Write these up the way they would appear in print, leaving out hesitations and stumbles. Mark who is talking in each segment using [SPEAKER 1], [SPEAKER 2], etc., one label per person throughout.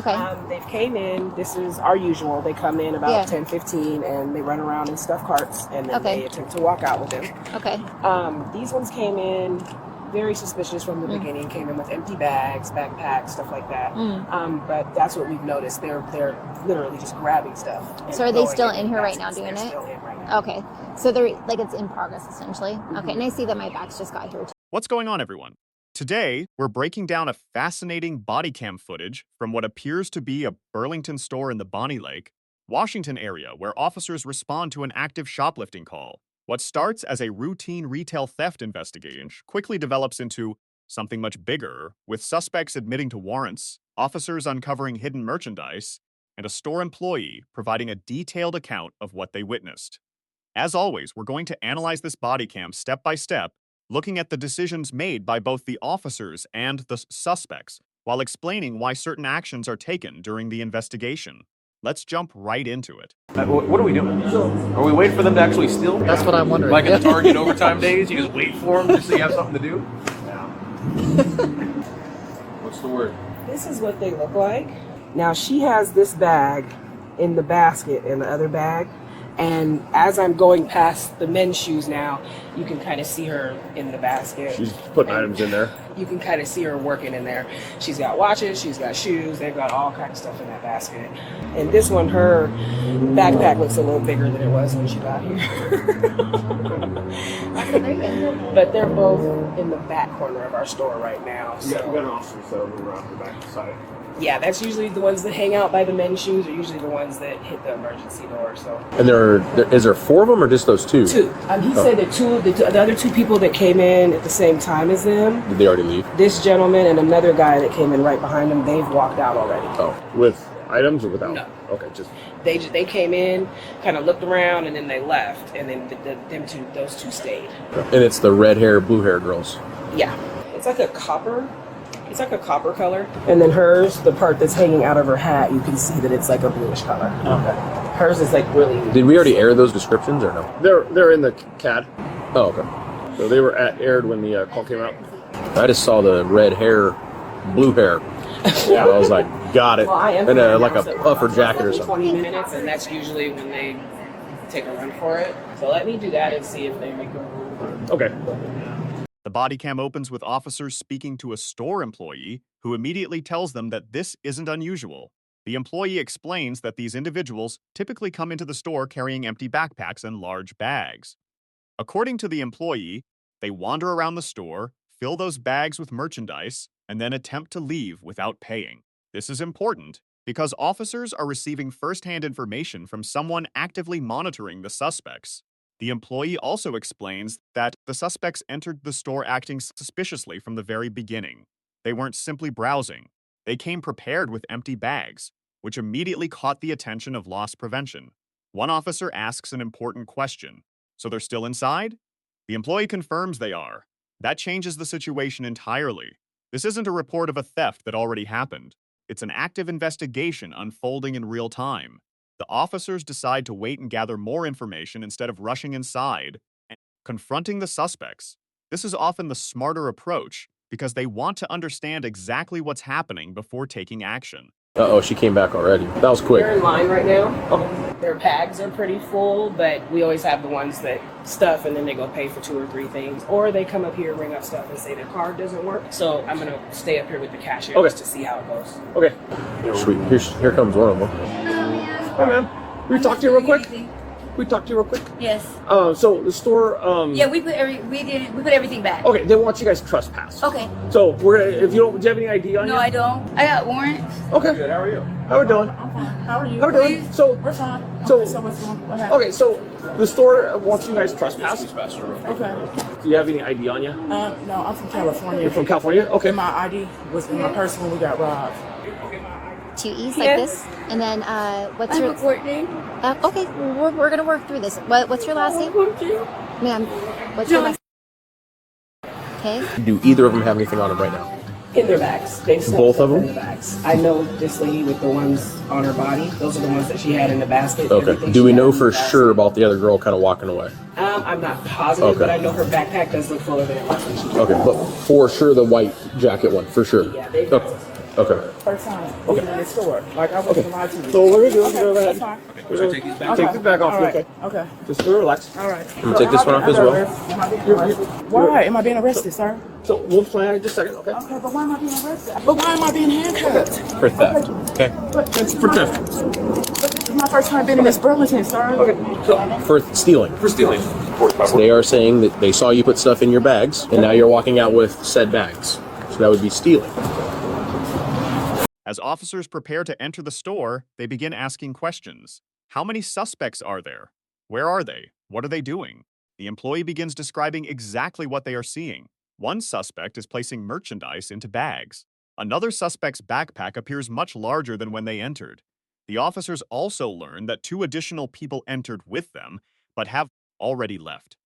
[SPEAKER 1] Okay.
[SPEAKER 2] They came in. This is our usual. They come in about 10, 15, and they run around in stuffed carts, and then they attempt to walk out with them.
[SPEAKER 1] Okay.
[SPEAKER 2] These ones came in very suspicious from the beginning. Came in with empty bags, backpacks, stuff like that. But that's what we've noticed. They're literally just grabbing stuff.
[SPEAKER 1] So are they still in here right now doing it?
[SPEAKER 2] Still in right now.
[SPEAKER 1] Okay. So they're like it's in progress essentially. Okay. And I see that my bags just got here too.
[SPEAKER 3] What's going on, everyone? Today, we're breaking down a fascinating body cam footage from what appears to be a Burlington store in the Bonnie Lake, Washington area where officers respond to an active shoplifting call. What starts as a routine retail theft investigation quickly develops into something much bigger, with suspects admitting to warrants, officers uncovering hidden merchandise, and a store employee providing a detailed account of what they witnessed. As always, we're going to analyze this body cam step by step, looking at the decisions made by both the officers and the suspects, while explaining why certain actions are taken during the investigation. Let's jump right into it.
[SPEAKER 4] What are we doing? Are we waiting for them to actually steal?
[SPEAKER 5] That's what I'm wondering.
[SPEAKER 4] Like in the Target overtime days, you just wait for them just so you have something to do? What's the word?
[SPEAKER 2] This is what they look like. Now she has this bag in the basket in the other bag. And as I'm going past the men's shoes now, you can kind of see her in the basket.
[SPEAKER 4] She's putting items in there.
[SPEAKER 2] You can kind of see her working in there. She's got watches, she's got shoes, they've got all kinds of stuff in that basket. And this one, her backpack looks a little bigger than it was when she got here. But they're both in the back corner of our store right now. So.
[SPEAKER 4] Yeah, we got an officer so we're on the back side.
[SPEAKER 2] Yeah, that's usually the ones that hang out by the men's shoes are usually the ones that hit the emergency door. So.
[SPEAKER 4] And is there 4 of them or just those 2?
[SPEAKER 2] 2. He said that the other 2 people that came in at the same time as them.
[SPEAKER 4] Did they already leave?
[SPEAKER 2] This gentleman and another guy that came in right behind them, they've walked out already.
[SPEAKER 4] Oh, with items or without?
[SPEAKER 2] No.
[SPEAKER 4] Okay, just.
[SPEAKER 2] They came in, kind of looked around, and then they left, and then those two stayed.
[SPEAKER 4] And it's the red hair, blue hair girls.
[SPEAKER 2] Yeah, it's like a copper. It's like a copper color. And then hers, the part that's hanging out of her hat, you can see that it's like a bluish color. Okay. Hers is like really...
[SPEAKER 4] Did we already air those descriptions or no?
[SPEAKER 6] They're in the CAD.
[SPEAKER 4] Oh, okay.
[SPEAKER 6] So they were aired when the call came out.
[SPEAKER 4] I just saw the red hair, blue hair. Yeah, I was like, got it.
[SPEAKER 2] Well, I am
[SPEAKER 4] And like a puffer jacket or something.
[SPEAKER 2] 20 minutes, and that's usually when they take a run for it. So let me do that and see if they make a move.
[SPEAKER 6] Okay.
[SPEAKER 3] The body cam opens with officers speaking to a store employee who immediately tells them that this isn't unusual. The employee explains that these individuals typically come into the store carrying empty backpacks and large bags. According to the employee, they wander around the store, fill those bags with merchandise, and then attempt to leave without paying. This is important because officers are receiving first-hand information from someone actively monitoring the suspects. The employee also explains that the suspects entered the store acting suspiciously from the very beginning. They weren't simply browsing. They came prepared with empty bags, which immediately caught the attention of loss prevention. One officer asks an important question. So they're still inside? The employee confirms they are. That changes the situation entirely. This isn't a report of a theft that already happened. It's an active investigation unfolding in real time. The officers decide to wait and gather more information instead of rushing inside and confronting the suspects. This is often the smarter approach because they want to understand exactly what's happening before taking action.
[SPEAKER 4] Uh-oh, she came back already. That was quick.
[SPEAKER 2] They're in line right now. Their bags are pretty full, but we always have the ones that stuff and then they go pay for 2 or 3 things. Or they come up here, ring up stuff, and say their card doesn't work. So I'm going to stay up here with the cashier just to see how it goes.
[SPEAKER 6] Okay.
[SPEAKER 4] Sweet. Here comes one of them.
[SPEAKER 6] Hi, ma'am. Can we talk to you real quick?
[SPEAKER 7] Yes.
[SPEAKER 6] So the store.
[SPEAKER 7] Yeah, we put everything back.
[SPEAKER 6] Okay, they want you guys trespass.
[SPEAKER 7] Okay.
[SPEAKER 6] So we're gonna. If you don't, do you have any ID on you?
[SPEAKER 7] No, I don't. I got warrants.
[SPEAKER 6] Okay. Good. How are you? How are we doing?
[SPEAKER 5] I'm fine. How are you?
[SPEAKER 6] How are we doing? So
[SPEAKER 5] We're fine.
[SPEAKER 6] So-
[SPEAKER 5] So what's wrong? What happened?
[SPEAKER 6] okay. So the store wants you guys trespass.
[SPEAKER 5] Okay.
[SPEAKER 6] Do you have any ID on you?
[SPEAKER 5] No, I'm from California.
[SPEAKER 6] You're from California. Okay.
[SPEAKER 5] My ID was in my purse when we got robbed.
[SPEAKER 1] 2 E's like this, and then what's your
[SPEAKER 7] court name?
[SPEAKER 1] Okay, we're gonna work through this. What's your last name, ma'am? What's your last? Okay.
[SPEAKER 4] Do either of them have anything on them right now?
[SPEAKER 2] In their bags. They've stuffed
[SPEAKER 4] Both of
[SPEAKER 2] stuff in
[SPEAKER 4] them?
[SPEAKER 2] their bags. I know this lady with the ones on her body. Those are the ones that she had in the basket.
[SPEAKER 4] Okay.
[SPEAKER 2] Everything
[SPEAKER 4] Do
[SPEAKER 2] she
[SPEAKER 4] we
[SPEAKER 2] had
[SPEAKER 4] know
[SPEAKER 2] in the
[SPEAKER 4] for
[SPEAKER 2] basket.
[SPEAKER 4] sure about the other girl kind of walking away?
[SPEAKER 2] I'm not positive,
[SPEAKER 4] Okay.
[SPEAKER 2] but I know her backpack does look fuller than it was when she came
[SPEAKER 4] Okay,
[SPEAKER 2] out.
[SPEAKER 4] but for sure the white jacket one, for sure.
[SPEAKER 2] Yeah, they've
[SPEAKER 4] Okay. Okay.
[SPEAKER 5] First time in the store. Like, I wasn't lied to you.
[SPEAKER 6] So what we do? Go
[SPEAKER 5] That's
[SPEAKER 6] ahead.
[SPEAKER 5] fine.
[SPEAKER 6] So take these back. Take this back off.
[SPEAKER 5] All right.
[SPEAKER 6] Okay.
[SPEAKER 5] Okay.
[SPEAKER 6] Just relax.
[SPEAKER 5] All right.
[SPEAKER 4] I'm gonna take this one off as well.
[SPEAKER 5] Why am I being arrested, sir?
[SPEAKER 6] So we'll plan just a second. Okay.
[SPEAKER 5] Okay, but why am I being arrested? But why am I being handcuffed?
[SPEAKER 4] For theft. Okay.
[SPEAKER 6] It's for theft.
[SPEAKER 5] But this is my first time being in this Burlington, sir.
[SPEAKER 6] Okay. So
[SPEAKER 4] For stealing.
[SPEAKER 6] for stealing.
[SPEAKER 4] So they are saying that they saw you put stuff in your bags, and now you're walking out with said bags. So that would be stealing.
[SPEAKER 3] As officers prepare to enter the store, they begin asking questions. How many suspects are there? Where are they? What are they doing? The employee begins describing exactly what they are seeing. One suspect is placing merchandise into bags. Another suspect's backpack appears much larger than when they entered. The officers also learn that 2 additional people entered with them, but have already left.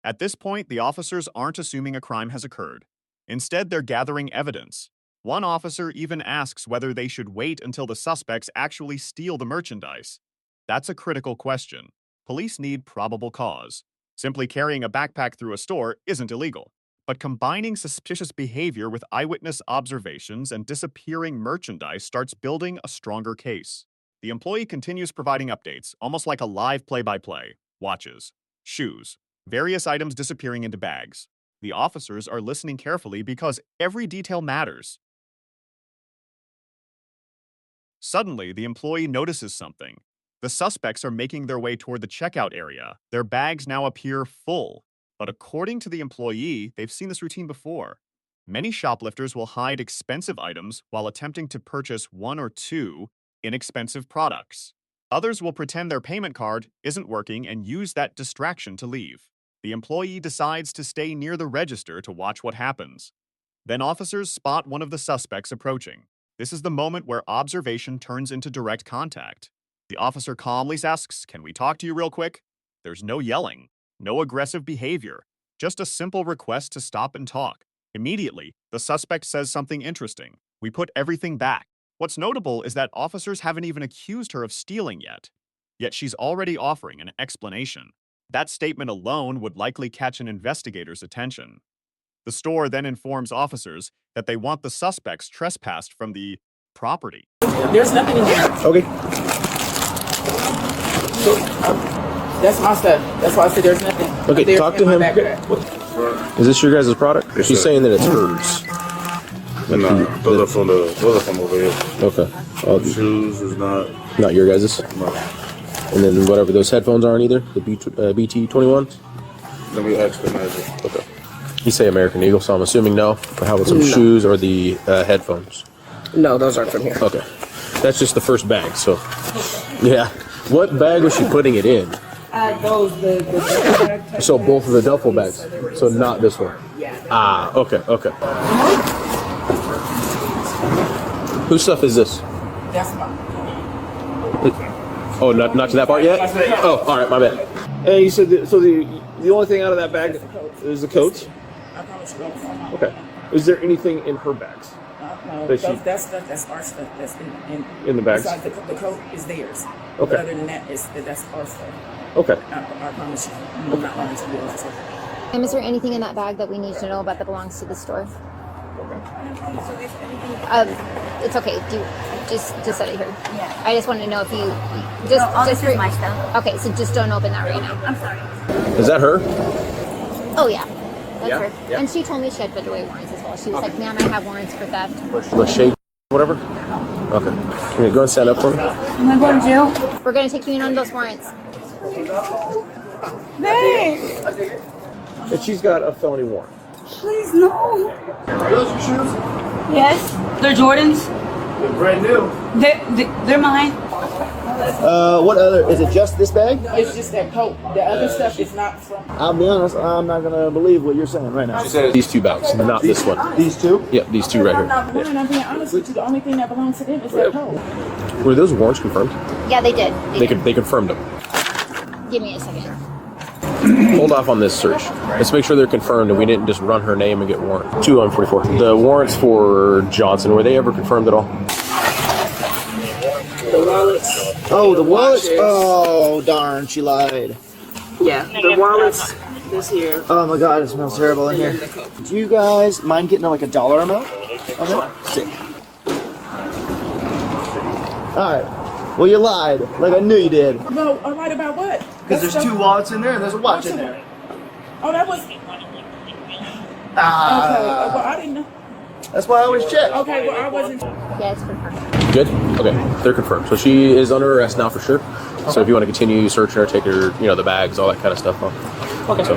[SPEAKER 3] At this point, the officers aren't assuming a crime has occurred. Instead, they're gathering evidence. One officer even asks whether they should wait until the suspects actually steal the merchandise. That's a critical question. Police need probable cause. Simply carrying a backpack through a store isn't illegal. But combining suspicious behavior with eyewitness observations and disappearing merchandise starts building a stronger case. The employee continues providing updates, almost like a live play-by-play. Watches, shoes, various items disappearing into bags. The officers are listening carefully because every detail matters. Suddenly, the employee notices something. The suspects are making their way toward the checkout area. Their bags now appear full. But according to the employee, they've seen this routine before. Many shoplifters will hide expensive items while attempting to purchase 1 or 2 inexpensive products. Others will pretend their payment card isn't working and use that distraction to leave. The employee decides to stay near the register to watch what happens. Then officers spot one of the suspects approaching. This is the moment where observation turns into direct contact. The officer calmly asks, "Can we talk to you real quick?" There's no yelling, no aggressive behavior, just a simple request to stop and talk. Immediately, the suspect says something interesting. "We put everything back." What's notable is that officers haven't even accused her of stealing yet she's already offering an explanation. That statement alone would likely catch an investigator's attention. The store then informs officers that they want the suspects trespassed from the property.
[SPEAKER 5] There's nothing in there.
[SPEAKER 4] Okay.
[SPEAKER 5] That's my stuff. That's why I said there's nothing.
[SPEAKER 4] Okay,
[SPEAKER 5] There's
[SPEAKER 4] talk
[SPEAKER 5] in
[SPEAKER 4] to
[SPEAKER 5] my
[SPEAKER 4] him.
[SPEAKER 5] backpack.
[SPEAKER 4] Is this your guys' product?
[SPEAKER 8] Yes,
[SPEAKER 4] She's
[SPEAKER 8] sir.
[SPEAKER 4] saying that it's hers.
[SPEAKER 8] No, those are from over here.
[SPEAKER 4] Okay.
[SPEAKER 8] Shoes is not.
[SPEAKER 4] Not your guys'.
[SPEAKER 8] No.
[SPEAKER 4] And then whatever those headphones aren't either. The BT21s.
[SPEAKER 8] Let me ask the manager.
[SPEAKER 4] Okay. You say American Eagle, so I'm assuming no. But how about some shoes or the headphones?
[SPEAKER 2] No, those aren't from here.
[SPEAKER 4] Okay. That's just the first bag. So, yeah. What bag was she putting it in?
[SPEAKER 2] The
[SPEAKER 4] So both of the duffel bags. So not this one.
[SPEAKER 2] Yeah.
[SPEAKER 4] Ah. Okay. Okay. Whose stuff is this?
[SPEAKER 5] That's my.
[SPEAKER 4] Oh, not to that part yet? Oh, all right, my bad.
[SPEAKER 6] And you said the only thing out of that bag is the coat.
[SPEAKER 5] I promise you.
[SPEAKER 6] Okay. Is there anything in her bags?
[SPEAKER 5] No,
[SPEAKER 6] That she-
[SPEAKER 5] that's our stuff. That's
[SPEAKER 6] In the bags?
[SPEAKER 5] besides the coat is theirs.
[SPEAKER 6] Okay.
[SPEAKER 5] But other than that, that's our stuff.
[SPEAKER 6] Okay.
[SPEAKER 5] I promise you. I'm not lying to you.
[SPEAKER 1] Is there anything in that bag that we need to know about that belongs to the store? It's okay. Just set it here.
[SPEAKER 7] Yeah.
[SPEAKER 1] I just wanted to know if you just
[SPEAKER 7] All
[SPEAKER 1] just
[SPEAKER 7] this is my stuff.
[SPEAKER 1] Okay, so just don't open that right now.
[SPEAKER 7] I'm sorry.
[SPEAKER 4] Is that her?
[SPEAKER 1] Oh yeah, that's
[SPEAKER 6] Yeah,
[SPEAKER 1] her.
[SPEAKER 6] yeah.
[SPEAKER 1] And she told me she had put away warrants as well. She was like, "Ma'am, I have warrants for theft."
[SPEAKER 4] Lachey, whatever? Okay. Can you go and stand up for me?
[SPEAKER 7] Am I going to jail?
[SPEAKER 1] We're gonna take you in on those warrants.
[SPEAKER 7] Hey,
[SPEAKER 6] And she's got a felony warrant.
[SPEAKER 7] please no.
[SPEAKER 8] Are those your shoes?
[SPEAKER 7] Yes, they're Jordans.
[SPEAKER 8] They're brand new.
[SPEAKER 7] They're mine.
[SPEAKER 4] What other? Is it just this bag?
[SPEAKER 5] It's just that coat. The other stuff is not from.
[SPEAKER 9] I'll be honest, I'm not gonna believe what you're saying right now.
[SPEAKER 4] She said these 2 bags, not this one.
[SPEAKER 9] These two?
[SPEAKER 4] Yep, these 2 right
[SPEAKER 5] I'm
[SPEAKER 4] here.
[SPEAKER 5] not lying. I'm being honest with you. The only thing that belongs to them is that coat.
[SPEAKER 4] Were those warrants confirmed?
[SPEAKER 1] Yeah, they did.
[SPEAKER 4] They confirmed them.
[SPEAKER 1] Give me a second.
[SPEAKER 4] Hold off on this search. Let's make sure they're confirmed and we didn't just run her name and get warrant. 244. The warrants for Johnson, were they ever confirmed at all?
[SPEAKER 2] The wallets.
[SPEAKER 9] Oh, the wallets? Oh, darn, she lied.
[SPEAKER 2] Yeah, the wallets. This here.
[SPEAKER 9] Oh my god, it smells terrible in here. Do you guys mind getting like a dollar amount? Okay. Sick. Alright. Well, you lied. Like I knew you did.
[SPEAKER 5] No, I lied about what?
[SPEAKER 9] Because there's two wallets in there and there's a watch in there.
[SPEAKER 5] Oh, that was.
[SPEAKER 9] Ah.
[SPEAKER 5] Okay, well, I didn't know.
[SPEAKER 9] That's why I always check.
[SPEAKER 5] Okay, well, I wasn't.
[SPEAKER 1] Yeah, it's confirmed.
[SPEAKER 4] Good? Okay, they're confirmed. So she is under arrest now for sure. So if you want to continue searching her, take her, you know, the bags, all that kind of stuff. Okay. So.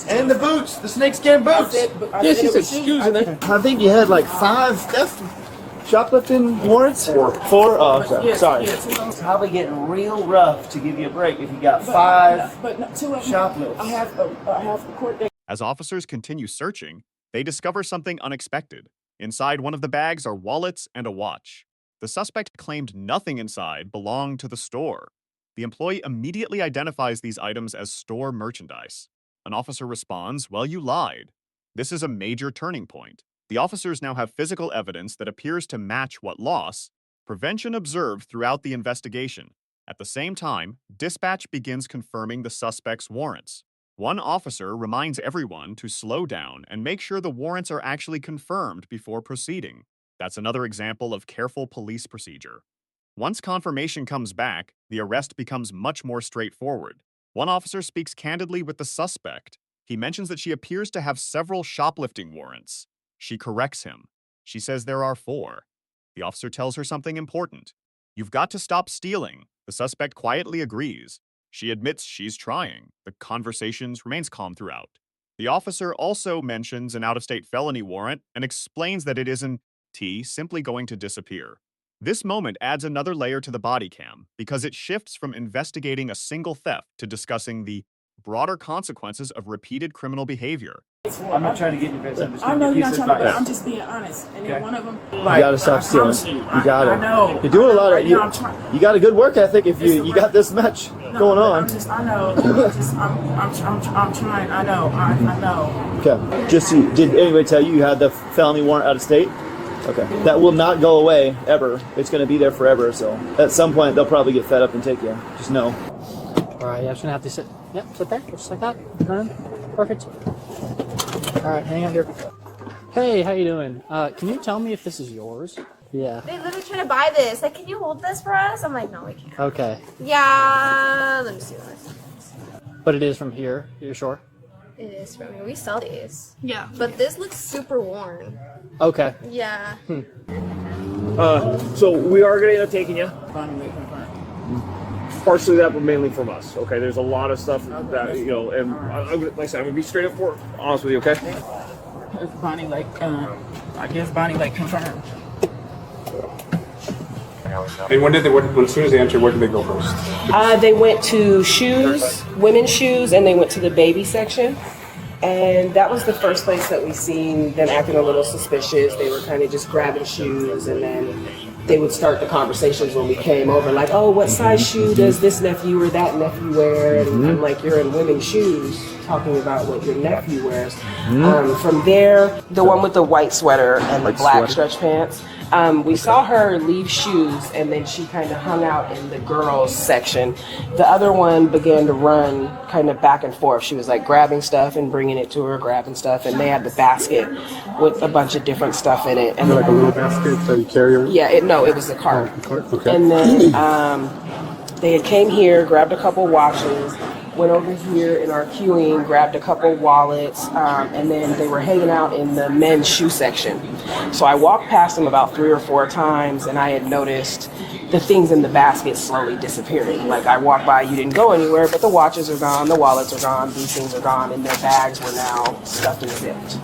[SPEAKER 9] And the boots, the snakeskin boots.
[SPEAKER 6] Yeah, she said shoes in there.
[SPEAKER 9] I think you had like 5 theft shoplifting warrants. 4. Oh, okay. Sorry. It's probably getting real rough to give you a break if you got 5
[SPEAKER 5] But no, 2 of them.
[SPEAKER 9] shoplifts.
[SPEAKER 5] I have a court date.
[SPEAKER 3] As officers continue searching, they discover something unexpected. Inside one of the bags are wallets and a watch. The suspect claimed nothing inside belonged to the store. The employee immediately identifies these items as store merchandise. An officer responds, "Well, you lied." This is a major turning point. The officers now have physical evidence that appears to match what loss prevention observed throughout the investigation. At the same time, dispatch begins confirming the suspect's warrants. One officer reminds everyone to slow down and make sure the warrants are actually confirmed before proceeding. That's another example of careful police procedure. Once confirmation comes back, the arrest becomes much more straightforward. One officer speaks candidly with the suspect. He mentions that she appears to have several shoplifting warrants. She corrects him. She says there are 4. The officer tells her something important. "You've got to stop stealing." The suspect quietly agrees. She admits she's trying. The conversation remains calm throughout. The officer also mentions an out-of-state felony warrant and explains that it isn't simply going to disappear. This moment adds another layer to the body cam because it shifts from investigating a single theft to discussing the broader consequences of repeated criminal behavior.
[SPEAKER 6] I'm not trying to get you guys.
[SPEAKER 5] I know you're not trying to, but I'm just being honest. And then one of them,
[SPEAKER 9] You gotta stop stealing. You gotta.
[SPEAKER 5] I know.
[SPEAKER 9] You're doing a lot of.
[SPEAKER 5] You know, I'm trying.
[SPEAKER 9] You got a good work ethic if you got this much going on.
[SPEAKER 5] I'm trying. I know.
[SPEAKER 9] Okay. Just did anybody tell you had the felony warrant out of state? Okay. That will not go away ever. It's going to be there forever. So at some point they'll probably get fed up and take you. Just know.
[SPEAKER 10] All right. Yeah, I'm just gonna have to sit. Yep. Sit there, just like that. Perfect. All right. Hang out here. Hey, how you doing? Can you tell me if this is yours? Yeah.
[SPEAKER 1] They literally trying to buy this. Like, can you hold this for us? I'm like, no, we can't.
[SPEAKER 10] Okay.
[SPEAKER 1] Yeah, let me see this.
[SPEAKER 10] But it is from here. You're sure?
[SPEAKER 1] It is from here. We sell these.
[SPEAKER 11] Yeah.
[SPEAKER 1] But this looks super worn.
[SPEAKER 10] Okay.
[SPEAKER 1] Yeah.
[SPEAKER 6] So we are going to end up taking you. Partially that, but mainly from us. Okay, there's a lot of stuff that, you know, and like I said, I'm going to be straight up honest with you, okay?
[SPEAKER 5] Bonnie, I guess Bonnie, confirmed.
[SPEAKER 8] And when as soon as they entered, where did they go first?
[SPEAKER 2] They went to shoes, women's shoes, and they went to the baby section. And that was the first place that we seen them acting a little suspicious. They were kind of just grabbing shoes, and then they would start the conversations when we came over, like, "Oh, what size shoe does this nephew or that nephew wear?" And I'm like, "You're in women's shoes," talking about what your nephew wears. From there, the one with the white sweater and the black stretch pants, we saw her leave shoes, and then she kind of hung out in the girls section. The other one began to run kind of back and forth. She was like grabbing stuff and bringing it to her, grabbing stuff, and they had the basket with a bunch of different stuff in it. And
[SPEAKER 8] Like a little basket that you carry?
[SPEAKER 2] yeah, it was a cart.
[SPEAKER 8] Okay.
[SPEAKER 2] And then they had came here, grabbed a couple watches, went over here in our queuing, grabbed a couple wallets, and then they were hanging out in the men's shoe section. So I walked past them about 3 or 4 times, and I had noticed the things in the basket slowly disappearing. Like, I walked by, you didn't go anywhere, but the watches are gone, the wallets are gone, these things are gone, and their bags were now stuffed and zipped.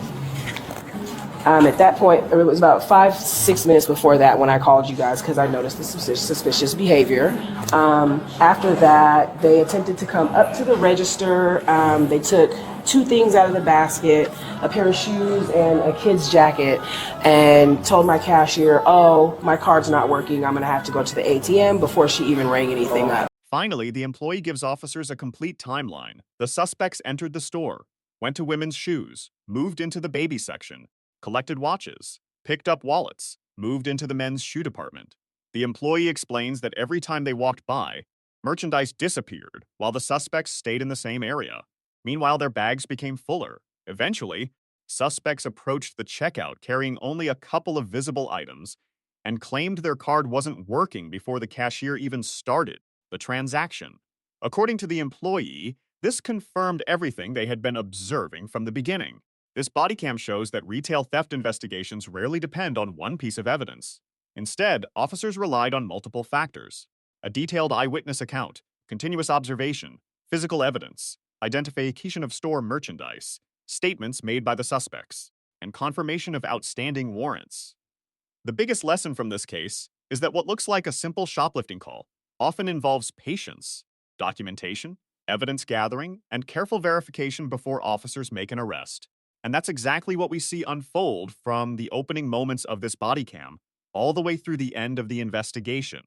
[SPEAKER 2] At that point, it was about 5-6 minutes before that when I called you guys because I noticed the suspicious behavior. After that, they attempted to come up to the register. They took 2 things out of the basket, a pair of shoes and a kid's jacket, and told my cashier, "Oh, my card's not working. I'm going to have to go to the ATM," before she even rang anything up.
[SPEAKER 3] Finally, the employee gives officers a complete timeline. The suspects entered the store, went to women's shoes, moved into the baby section, collected watches, picked up wallets, moved into the men's shoe department. The employee explains that every time they walked by, merchandise disappeared while the suspects stayed in the same area. Meanwhile, their bags became fuller. Eventually, suspects approached the checkout carrying only a couple of visible items and claimed their card wasn't working before the cashier even started the transaction. According to the employee, this confirmed everything they had been observing from the beginning. This body cam shows that retail theft investigations rarely depend on one piece of evidence. Instead, officers relied on multiple factors: a detailed eyewitness account, continuous observation, physical evidence, identification of store merchandise, statements made by the suspects, and confirmation of outstanding warrants. The biggest lesson from this case is that what looks like a simple shoplifting call often involves patience, documentation, evidence gathering, and careful verification before officers make an arrest. And that's exactly what we see unfold from the opening moments of this body cam all the way through the end of the investigation.